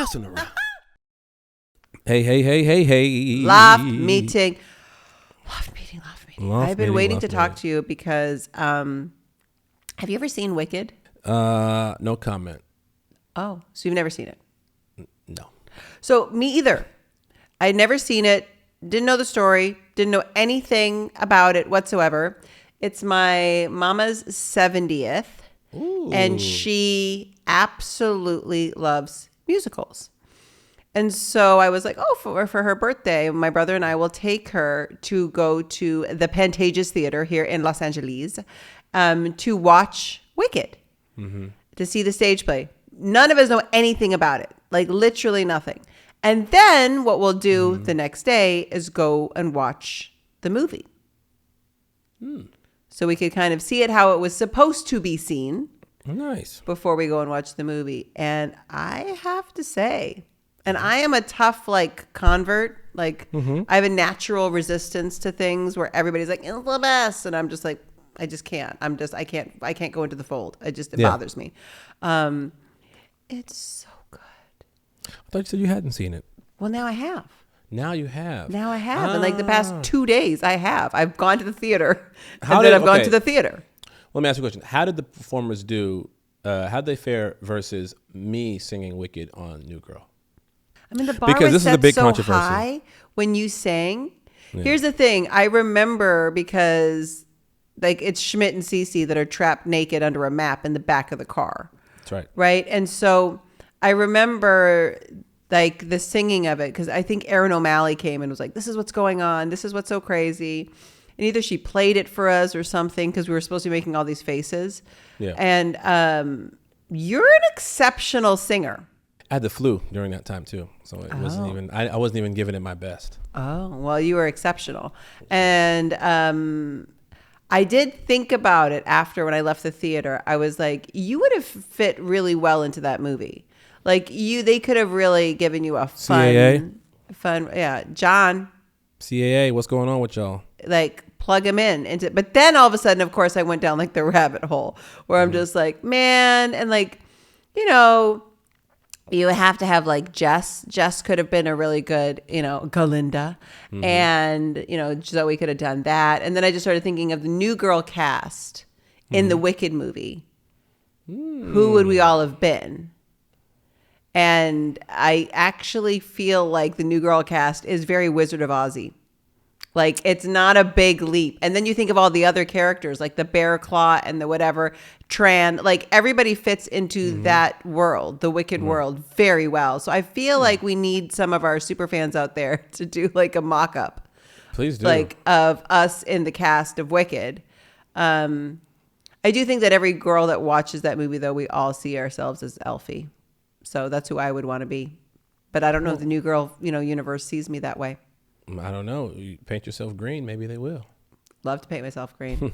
messing around. Hey. Laugh meeting. I've been waiting to talk to you because have you ever seen Wicked? No comment. Oh, so you've never seen it? No. So me either. I'd never seen it. Didn't know the story. Didn't know anything about it whatsoever. It's my mama's 70th. Ooh. And she absolutely loves musicals. And so I was like, oh, for her birthday, my brother and I will take her to go to the Pantages Theater here in Los Angeles to watch Wicked, to see the stage play. None of us know anything about it, like literally nothing. And then what we'll do the next day is go and watch the movie. So we could kind of see it how it was supposed to be seen. Nice. Before we go and watch the movie. And I have to say, and I am a tough convert. I have a natural resistance to things where everybody's like, it's the best. And I'm just like, I just can't. I can't go into the fold. It bothers me. It's so good. I thought you said you hadn't seen it. Well, now I have. Now you have. And the past 2 days I have. I've gone to the theater. Gone to the theater. Let me ask you a question. How did the performers do? How'd they fare versus me singing Wicked on New Girl? I mean, the bar was set so high when you sang. Yeah. Here's the thing. I remember because it's Schmidt and Cece that are trapped naked under a map in the back of the car. That's right. Right. And so I remember the singing of it because I think Aaron O'Malley came and was like, this is what's going on. This is what's so crazy. And either she played it for us or something because we were supposed to be making all these faces. Yeah. And you're an exceptional singer. I had the flu during that time too. So it wasn't even, I wasn't even giving it my best. Oh, well, you were exceptional. And I did think about it after when I left the theater. I was like, you would have fit really well into that movie. They could have really given you a fun, John. CAA, what's going on with y'all? Plug them in but then all of a sudden, of course, I went down the rabbit hole where I'm just like, man, and you have to have Jess could have been a really good, Galinda, and Zoe could have done that, and then I just started thinking of the New Girl cast in the Wicked movie. Who would we all have been? And I actually feel like the New Girl cast is very Wizard of Ozzy. It's not a big leap. And then you think of all the other characters, like the Bear Claw and the whatever, Tran, everybody fits into that world, the Wicked world, very well. So I feel like we need some of our super fans out there to do a mock-up. Please do. Of us in the cast of Wicked. I do think that every girl that watches that movie, though, we all see ourselves as Elfie. So that's who I would want to be. But I don't know if the New Girl, universe sees me that way. I don't know. You paint yourself green, maybe they will. Love to paint myself green.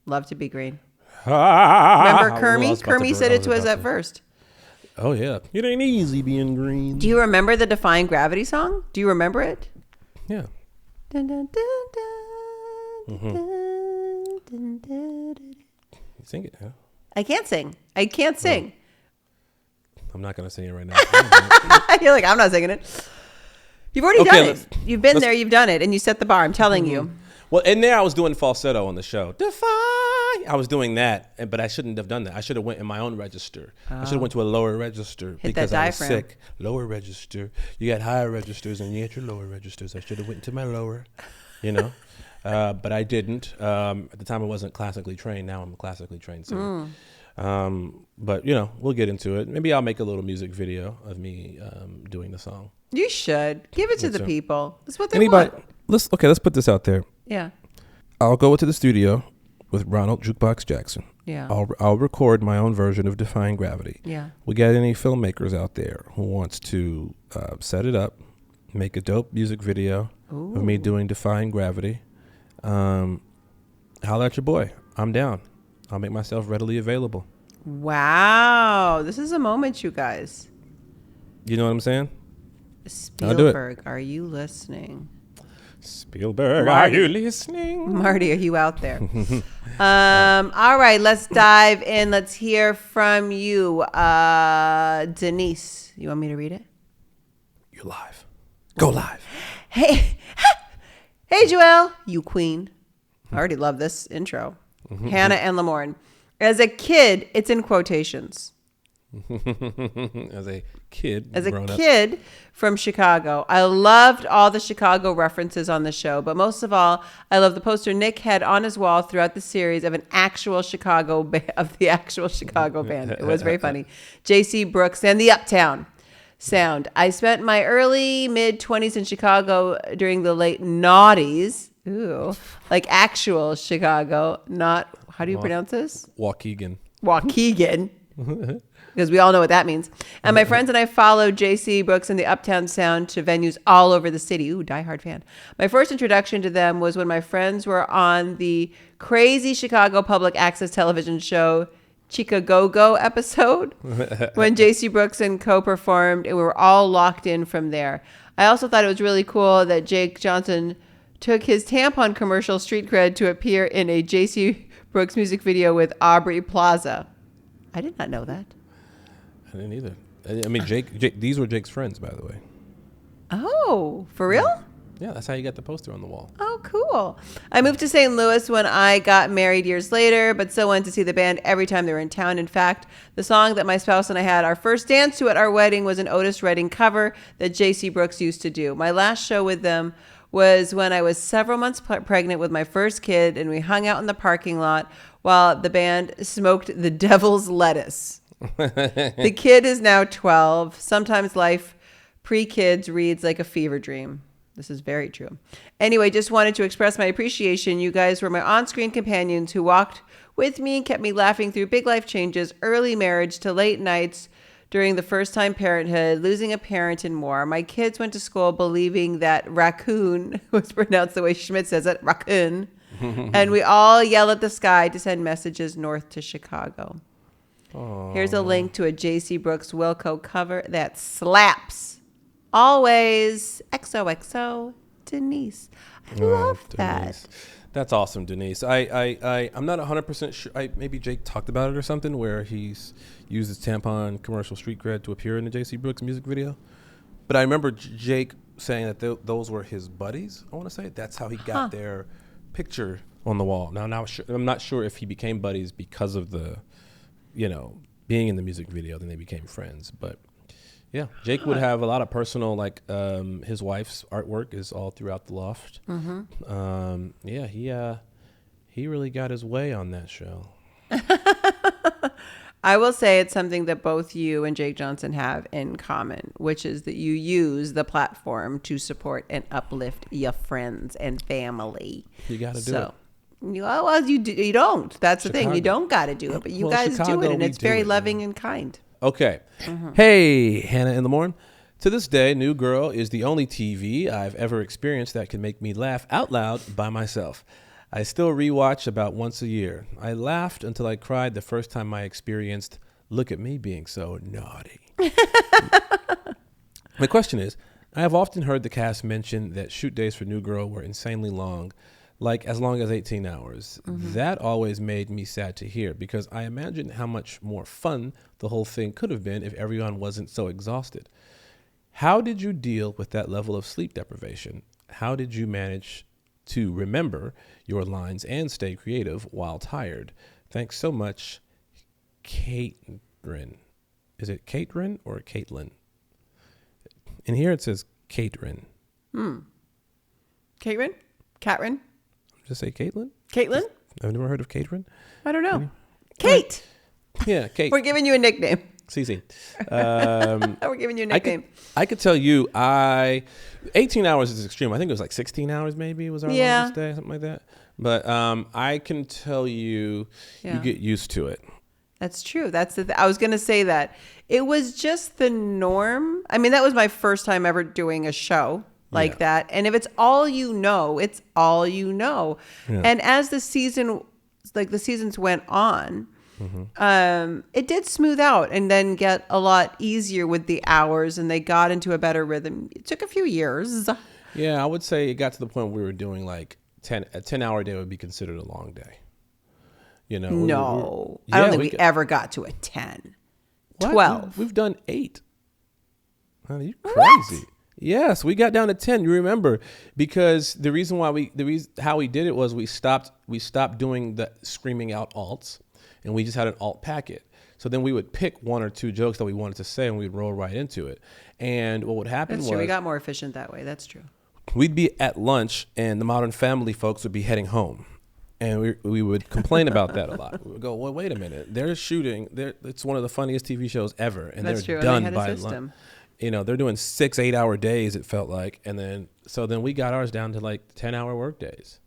Love to be green. Remember Kermie? Kermie said it to us at first. Oh, yeah. It ain't easy being green. Do you remember the Defying Gravity song? Do you remember it? Yeah. Dun, dun, dun, dun, dun. You sing it, huh? I can't sing. I'm not going to sing it right now. You're like, I'm not singing it. You've already done it. You've been there, you've done it, and you set the bar. I'm telling you. Well, in there, I was doing falsetto on the show. Defy. I was doing that, but I shouldn't have done that. I should have went in my own register. I should have went to a lower register because I was sick. Lower register. You got higher registers, and you get your lower registers. I should have went to my lower, but I didn't. At the time, I wasn't classically trained. Now I'm a classically trained singer. But we'll get into it. Maybe I'll make a little music video of me doing the song. You should give it to the people. That's what they want. Let's put this out there. Yeah. I'll go to the studio with Ronald Jukebox Jackson. Yeah. I'll record my own version of Defying Gravity. Yeah. We got any filmmakers out there who wants to set it up, make a dope music video of me doing Defying Gravity? Holler at your boy. I'm down. I'll make myself readily available. Wow. This is a moment, you guys. You know what I'm saying? Spielberg, are you listening? Spielberg, are you listening? Marty, are you out there? All right, let's dive in. Let's hear from you. Denise, you want me to read it? You're live. Go live. Hey, hey, Joelle, you queen. I already love this intro. Hannah and Lamorne. As a kid, it's in quotations. As a kid from Chicago, I loved all the Chicago references on the show, but most of all, I love the poster Nick had on his wall throughout the series of the actual Chicago band. It was very funny. J.C. Brooks and the Uptown Sound. I spent my early mid-20s in Chicago during the late noughties. Ooh, like actual Chicago, not, how do you pronounce this? Waukegan. Because we all know what that means. And my friends and I followed J.C. Brooks and the Uptown Sound to venues all over the city. Ooh, diehard fan. My first introduction to them was when my friends were on the crazy Chicago public access television show Chica Go-Go episode when J.C. Brooks and co-performed, and we were all locked in from there. I also thought it was really cool that Jake Johnson took his tampon commercial street cred to appear in a J.C. Brooks music video with Aubrey Plaza. I did not know that. I didn't either. I mean, Jake, these were Jake's friends, by the way. Oh, for real? Yeah, that's how you got the poster on the wall. Oh, cool. I moved to St. Louis when I got married years later, but still went to see the band every time they were in town. In fact, the song that my spouse and I had our first dance to at our wedding was an Otis Redding cover that J.C. Brooks used to do. My last show with them was when I was several months pregnant with my first kid, and we hung out in the parking lot while the band smoked the devil's lettuce. The kid is now 12. Sometimes life pre-kids reads like a fever dream. This is very true. Anyway, just wanted to express my appreciation. You guys were my on-screen companions who walked with me and kept me laughing through big life changes, early marriage to late nights during the first-time parenthood, losing a parent, and more. My kids went to school believing that raccoon was pronounced the way Schmidt says it, raccoon. And we all yell at the sky to send messages north to Chicago. Aww. Here's a link to a J.C. Brooks Wilco cover that slaps. Always, XOXO, Denise. I love that. That's awesome, Denise. I'm not 100% sure. Maybe Jake talked about it or something where he's used his tampon commercial street cred to appear in the J.C. Brooks music video. But I remember Jake saying that those were his buddies, I want to say. That's how he got their picture on the wall. Now I'm not sure if he became buddies because of the, being in the music video, then they became friends. But yeah, Jake would have a lot of personal, his wife's artwork is all throughout the loft. Mm-hmm. He really got his way on that show. I will say it's something that both you and Jake Johnson have in common, which is that you use the platform to support and uplift your friends and family. You got to do it. You don't. That's the thing. You don't got to do it, but you guys Chicago, do it, and it's very loving and kind. Okay. Mm-hmm. Hey, Hannah and Lamorne. To this day, New Girl is the only TV I've ever experienced that can make me laugh out loud by myself. I still rewatch about once a year. I laughed until I cried the first time I experienced "Look at me being so naughty." My question is, I have often heard the cast mention that shoot days for New Girl were insanely long, like as long as 18 hours. Mm-hmm. That always made me sad to hear because I imagine how much more fun the whole thing could have been if everyone wasn't so exhausted. How did you deal with that level of sleep deprivation? How did you manage to remember your lines and stay creative while tired? Thanks so much, Catrin. Is it Catrin or Caitlin? In here it says Catrin. Catrin? Catrin? Just say Caitlin? Caitlin? I've never heard of Catrin. I don't know. Kate. Yeah, Kate. We're giving you a nickname. CC. We're giving you a nickname. I could tell you 18 hours is extreme. I think it was like 16 hours maybe was our longest day, something like that. But I can tell you, you get used to it. That's true. That's I was going to say that. It was just the norm. I mean, that was my first time ever doing a show like that. And if it's all you know, it's all you know. Yeah. And as the seasons went on, it did smooth out and then get a lot easier with the hours, and they got into a better rhythm. It took a few years. Yeah, I would say it got to the point where we were doing like a 10-hour day would be considered a long day. No, I don't think we ever got to a 10. What? 12. We've done 8. Are you crazy? Yes, we got down to 10. You remember, because the reason how we did it was we stopped doing the screaming out alts, and we just had an alt packet. So then we would pick one or two jokes that we wanted to say, and we'd roll right into it. And what would happen That's true. We got more efficient that way. That's true. We'd be at lunch, and the Modern Family folks would be heading home. And we would complain about that a lot. We would go, well, wait a minute. They're shooting. It's one of the funniest TV shows ever. And That's they're true. done and they by had a system. they're doing 6-8 hour days, it felt like. And then we got ours down to like 10-hour work days.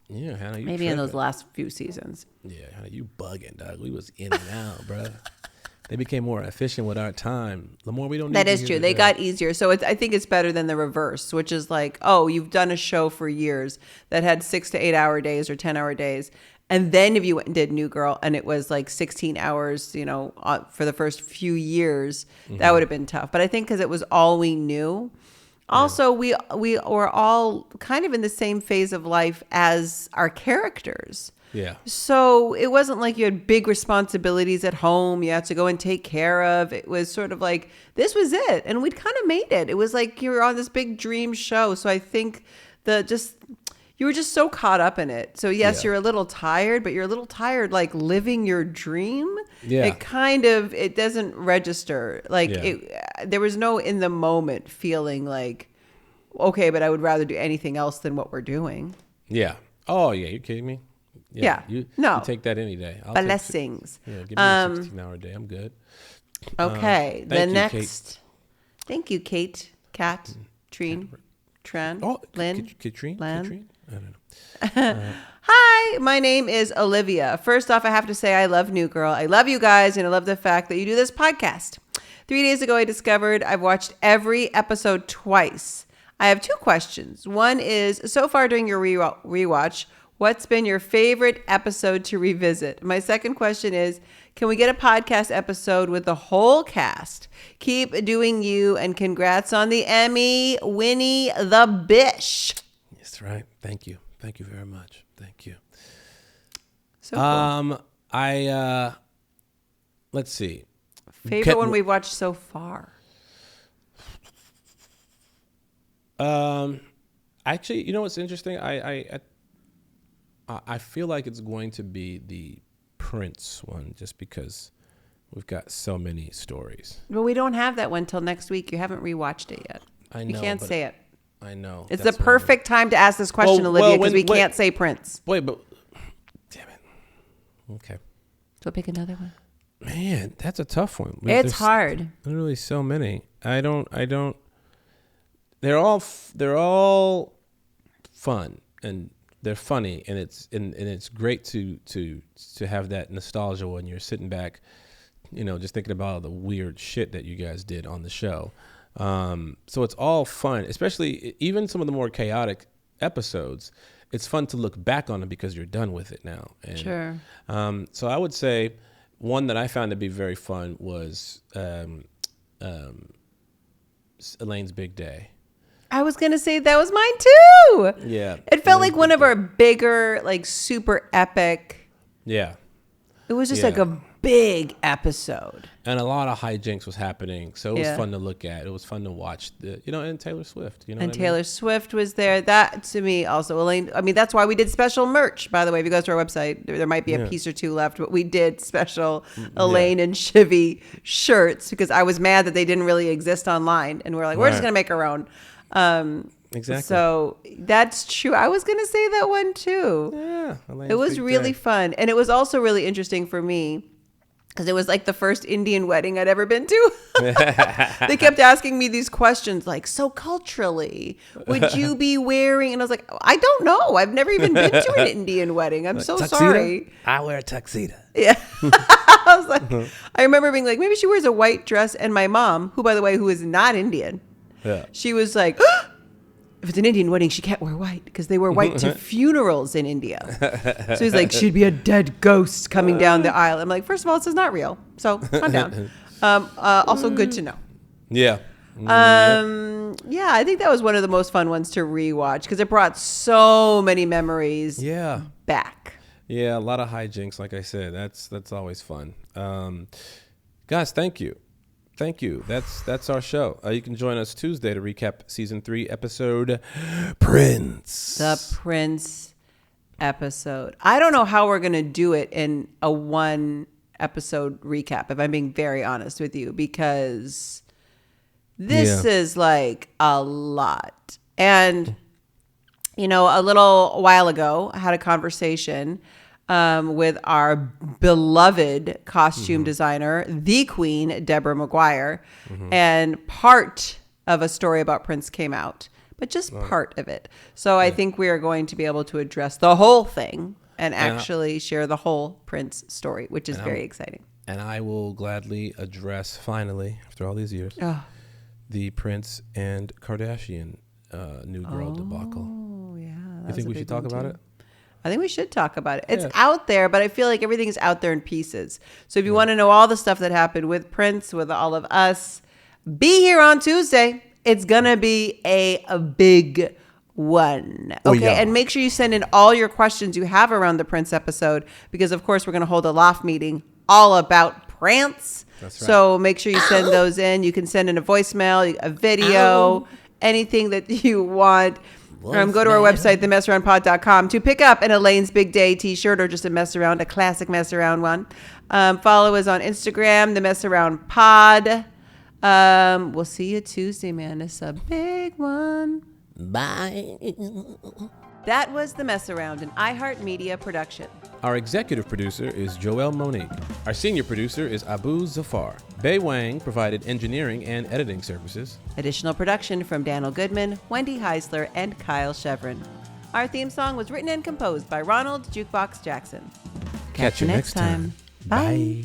Yeah, Hannah, you maybe tripping. in those last few seasons. Yeah, Hannah, you bugging, dog. We was in and out, bro. They became more efficient with our time. Lamorne, we don't need that is true. They got easier. So I think it's better than the reverse, which is like, oh, you've done a show for years that had 6 to 8 hour days or 10-hour days. And then if you went and did New Girl and it was like 16 hours, for the first few years, that would have been tough. But I think because it was all we knew. Also, we were all kind of in the same phase of life as our characters. Yeah. So it wasn't like you had big responsibilities at home you had to go and take care of. It was sort of like, this was it. And we'd kind of made it. It was like you were on this big dream show. So I think you were just so caught up in it. So yes, you're a little tired, but you're a little tired like living your dream. Yeah. It doesn't register. Like there was no in the moment feeling like, okay, but I would rather do anything else than what we're doing. Yeah. Oh, yeah. You kidding me? Yeah. You take that any day. Blessings. Give me a 16-hour day. I'm good. Okay. Thank you, Kate. Kat. Trine. Tran. Oh, Lynn. Katrine? Lan. I don't know. Hi, my name is Olivia. First off, I have to say I love New Girl. I love you guys, and I love the fact that you do this podcast. 3 days ago, I discovered I've watched every episode twice. I have 2 questions. One is, so far during your rewatch, what's been your favorite episode to revisit? My second question is, can we get a podcast episode with the whole cast? Keep doing you, and congrats on the Emmy, Winnie the Bish. That's right. Thank you. Thank you very much. Thank you. So cool. Let's see. Favorite one we've watched so far? Actually, you know what's interesting? I feel like it's going to be the Prince one, just because we've got so many stories. Well, we don't have that one till next week. You haven't rewatched it yet. I know. You can't say it. I know. It's the perfect time to ask this question, Olivia, because we can't say Prince. Wait, but damn it. Okay. So pick another one. Man, that's a tough one. It's hard. Literally so many. I don't. They're all fun, and they're funny, and it's great to have that nostalgia when you're sitting back, just thinking about all the weird shit that you guys did on the show. So it's all fun, especially even some of the more chaotic episodes. It's fun to look back on them because you're done with it now. And, sure. So I would say one that I found to be very fun was Elaine's Big Day. I was going to say that was mine too. Yeah. It felt like one of our bigger, like super epic. Yeah. It was just like a big episode. And a lot of hijinks was happening. So it was fun to look at. It was fun to watch and Taylor Swift, Taylor Swift was there. That to me also, Elaine, that's why we did special merch, by the way. If you go to our website, there might be a piece or two left, but we did special Elaine and Chivy shirts because I was mad that they didn't really exist online. And we're like, we're just going to make our own. Exactly. So that's true. I was going to say that one too. Yeah. It was really fun. And it was also really interesting for me because it was like the first Indian wedding I'd ever been to. They kept asking me these questions like, so culturally, would you be wearing? And I was like, I don't know. I've never even been to an Indian wedding. I'm so tuxedo? sorry. I wear a tuxedo. Yeah. I was like, I remember being like, maybe she wears a white dress. And my mom, who, by the way, who is not Indian, she was like, if it's an Indian wedding, she can't wear white because they wear white to funerals in India. So he's like, she'd be a dead ghost coming down the aisle. I'm like, first of all, this is not real. So calm down. Also good to know. Yeah. Yeah, I think that was one of the most fun ones to rewatch because it brought so many memories back. Yeah, a lot of hijinks, like I said. That's always fun. Guys, thank you. Thank you. That's our show. You can join us Tuesday to recap season 3 episode Prince. The Prince episode. I don't know how we're going to do it in a 1 episode recap, if I'm being very honest with you, because this is like a lot. And, you know, a little while ago, I had a conversation with our beloved costume designer, the Queen, Deborah McGuire. And part of a story about Prince came out, but just part of it. So I think we are going to be able to address the whole thing and actually share the whole Prince story, which is very exciting. And I will gladly address, finally, after all these years, the Prince and Kardashian new girl debacle. Oh, yeah. You think we should talk about it? I think we should talk about it. It's out there, but I feel like everything is out there in pieces. So if you want to know all the stuff that happened with Prince, with all of us, be here on Tuesday. It's going to be a big one. Okay. And make sure you send in all your questions you have around the Prince episode, because of course we're going to hold a loft meeting all about Prince. That's right. So make sure you send those in. You can send in a voicemail, a video, anything that you want. Go to our website, themessaroundpod.com, to pick up an Elaine's Big Day t-shirt or just a mess around, a classic mess around one. Follow us on Instagram, the Mess Around Pod. We'll see you Tuesday, man. It's a big one. Bye. That was The Mess Around, an iHeartMedia production. Our executive producer is Joelle Monique. Our senior producer is Abu Zafar. Bei Wang provided engineering and editing services. Additional production from Daniel Goodman, Wendy Heisler, and Kyle Chevron. Our theme song was written and composed by Ronald Jukebox Jackson. Catch you next time. Bye. Bye.